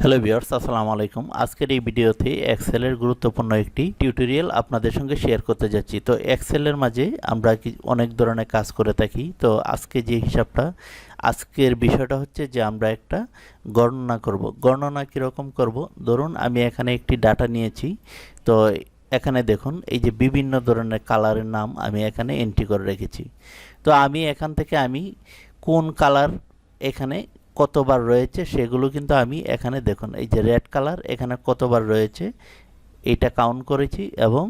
Hello viewers, আসসালামু আলাইকুম। আজকের এই ভিডিওতে এক্সেলের গুরুত্বপূর্ণ একটি টিউটোরিয়াল আপনাদের সঙ্গে শেয়ার করতে যাচ্ছি। তো এক্সেলের মাঝে আমরা অনেক ধরনের কাজ করে থাকি। তো আজকে যে হিসাবটা, আজকের বিষয়টা হচ্ছে যে আমরা একটা গণনা করব। গণনা কীরকম করব? ধরুন আমি এখানে একটি ডাটা নিয়েছি। তো এখানে দেখুন এই যে বিভিন্ন ধরনের কালারের নাম আমি এখানে এন্ট্রি করে রেখেছি। তো আমি এখান থেকে কোন কালার এখানে কতবার রয়েছে সেগুলো কিন্তু আমি এখানে দেখুন এই যে রেড কালার এখানে কতবার রয়েছে এটা কাউন্ট করেছি, এবং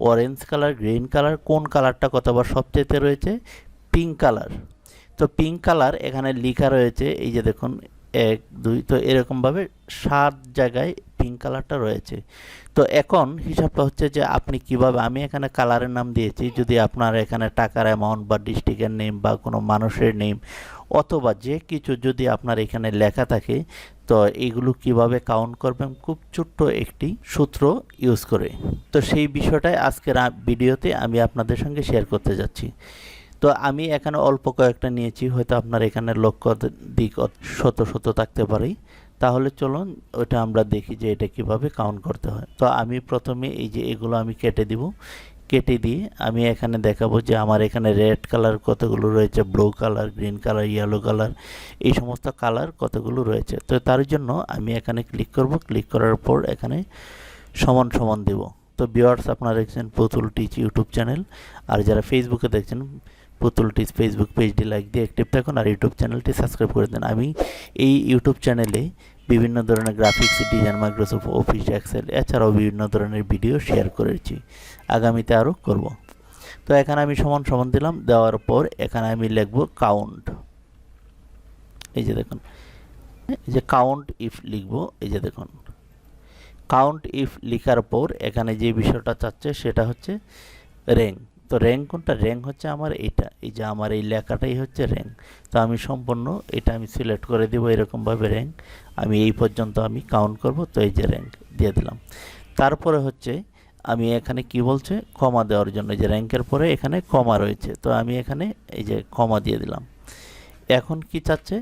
অরেঞ্জ কালার, গ্রিন কালার, কোন কালারটা কতবার সবচেয়ে রয়েছে, পিঙ্ক কালার। তো পিঙ্ক কালার এখানে লেখা রয়েছে এই যে দেখুন 1 2, তো এরকমভাবে 7 জায়গায় পিঙ্ক কালারটা রয়েছে। তো এখন হিসাবটা হচ্ছে যে আপনি কিভাবে, আমি এখানে কালারের নাম দিয়েছি, যদি আপনার এখানে টাকার অ্যামাউন্ট বা ডিস্ট্রিক্টের নেম বা কোনো মানুষের নেম অথবা যে কিছু যদি আপনার এখানে লেখা থাকে, তো এইগুলো কিভাবে কাউন্ট করবেন খুব ছোট্ট একটি সূত্র ইউজ করে। তো সেই বিষয়টাই আজকের ভিডিওতে আমি আপনাদের সঙ্গে শেয়ার করতে যাচ্ছি। তো আমি এখানে অল্প কয়েকটা নিয়েছি, হয়তো আপনার এখানে লক্ষ্য দিক শত শত থাকতে পারে। তাহলে চলুন ওটা আমরা দেখি যে এটা কিভাবে কাউন্ট করতে হয়। তো আমি প্রথমে এই যে এগুলো আমি কেটে দিব, কেটে দিয়ে আমি এখানে দেখাবো যে আমার এখানে রেড কালার কতগুলো রয়েছে, blue colour, green colour, yellow colour, এই সমস্ত কালার কতগুলো রয়েছে। তো তার জন্য আমি এখানে ক্লিক করব, ক্লিক করার পর এখানে সমান সমান দেব। তো ভিউয়ার্স, আপনারা দেখছেন পুতুল টিচ ইউটিউব চ্যানেল, আর যারা ফেসবুকে দেখছেন পুতুল টিচ ফেসবুক পেজটি লাইক দিয়ে অ্যাক্টিভ থাকুন আর ইউটিউব চ্যানেলটি সাবস্ক্রাইব করে দেন। আমি এই ইউটিউব চ্যানেলে বিভিন্ন ধরনের graphics design, Microsoft office, Excel এছাড়াও বিভিন্ন ধরনের ভিডিও শেয়ার করেছি, আগামীতে আরও করব। তো এখানে আমি সমান সমান দিলাম, দেওয়ার পর এখানে আমি লিখব কাউন্ট। এই যে দেখুন, এই যে কাউন্ট ইফ লিখব, এই যে দেখুন কাউন্ট ইফ লিখার পর এখানে যে বিষয়টা চাচ্ছে সেটা হচ্ছে র্যাঙ্ক। তো র্যাঙ্ক কোনটা? র্যাঙ্ক হচ্ছে আমার এটা, এই যে আমার এই লেখাটাই হচ্ছে র্যাঙ্ক। তো আমি সম্পূর্ণ এটা আমি সিলেক্ট করে দেবো এরকমভাবে, র্যাঙ্ক আমি এই পর্যন্ত আমি কাউন্ট করব। তো এই যে র্যাঙ্ক দিয়ে দিলাম। তারপরে হচ্ছে আমি এখানে কি বলছে, কমা দেওয়ার জন্য, যে র্যাঙ্কের পরে এখানে কমা রয়েছে, তো আমি এখানে এই যে কমা দিয়ে দিলাম। এখন কি চাচ্ছে?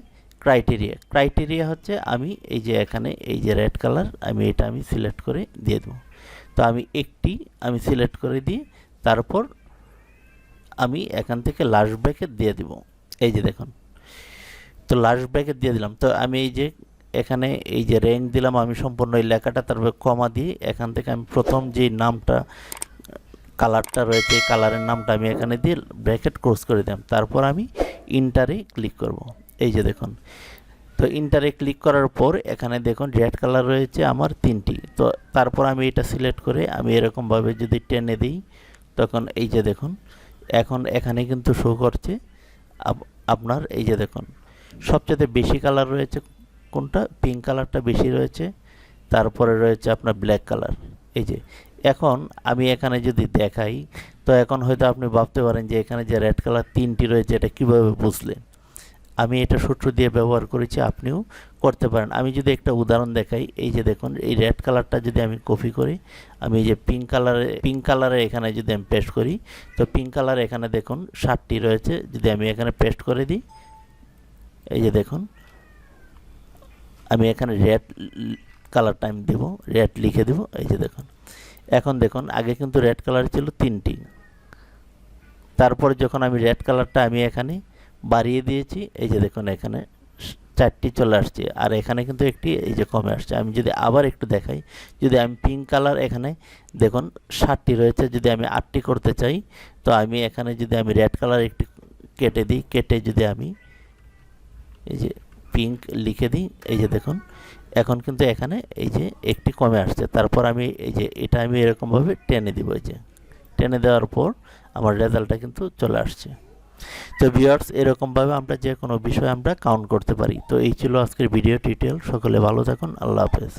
ক্রাইটেরিয়া। ক্রাইটেরিয়া হচ্ছে আমি এই যে এখানে এই যে রেড কালার আমি সিলেক্ট করে দিয়ে দেবো। তো আমি সিলেক্ট করে দিয়ে তারপর আমি এখান থেকে লাস্ট ব্র্যাকেট দিয়ে দিব। এই যে দেখুন, তো লাস্ট ব্র্যাকেট দিয়ে দিলাম। তো আমি এই যে এখানে এই যে র্যাঙ্ক দিলাম আমি সম্পূর্ণ এই লেখাটা, তারপরে কমা দিয়ে এখান থেকে আমি প্রথম যে নামটা কালারটা রয়েছে এই কালারের নামটা আমি এখানে দিয়ে ব্র্যাকেট ক্লোজ করে দিলাম। তারপর আমি ইন্টারে ক্লিক করব। এই যে দেখুন, তো ইন্টারে ক্লিক করার পর এখানে দেখুন রেড কালার রয়েছে আমার 3টি। তো তারপর আমি এটা সিলেক্ট করে আমি এরকমভাবে যদি টেনে দিই, তখন এই যে দেখুন এখন এখানে কিন্তু শো করছে আপনার এই যে দেখুন সবচেয়ে বেশি কালার রয়েছে কোনটা, পিঙ্ক কালারটা বেশি রয়েছে, তারপরে রয়েছে আপনার ব্ল্যাক কালার। এই যে এখন আমি এখানে যদি দেখাই, তো এখন হয়তো আপনি ভাবতে পারেন যে এখানে যে রেড কালার 3টি রয়েছে এটা কিভাবে বুঝলেন। আমি এটা সূত্র দিয়ে ব্যবহার করেছি, আপনিও করতে পারেন। আমি যদি একটা উদাহরণ দেখাই, এই যে দেখুন এই রেড কালারটা যদি আমি কপি করি, আমি এই যে পিঙ্ক কালারে এখানে যদি আমি পেস্ট করি, তো পিঙ্ক কালার এখানে দেখুন 7টি রয়েছে, যদি আমি এখানে পেস্ট করে দিই, এই যে দেখুন আমি এখানে রেড কালারটা আমি দেবো, রেড লিখে দেবো। এই যে দেখুন এখন দেখুন আগে কিন্তু রেড কালার ছিল 3টি, তারপরে যখন আমি রেড কালারটা আমি এখানে বাড়িয়ে দিয়েছি, এই যে দেখুন এখানে 4টি চলে আসছে, আর এখানে কিন্তু একটি এই যে কমে আসছে। আমি যদি আবার একটু দেখাই, যদি আমি পিঙ্ক কালার এখানে দেখুন 7টি রয়েছে, যদি আমি 8টি করতে চাই, তো আমি এখানে যদি আমি রেড কালার একটি কেটে দিই, কেটে যদি আমি এই যে পিঙ্ক লিখে দিই, এই যে দেখুন এখন কিন্তু এখানে এই যে একটি কমে আসছে। তারপর আমি এই যে এটা আমি এরকমভাবে টেনে দিব, এই যে টেনে দেওয়ার পর আমার রেজাল্টটা কিন্তু চলে আসছে। তো ভিউয়ার্স, এরকমভাবে আমরা যে কোনো বিষয় আমরা কাউন্ট করতে পারি। তো এই ছিল আজকের ভিডিও টিউটোরিয়াল। সকলে ভালো থাকুন, আল্লাহ হাফেজ।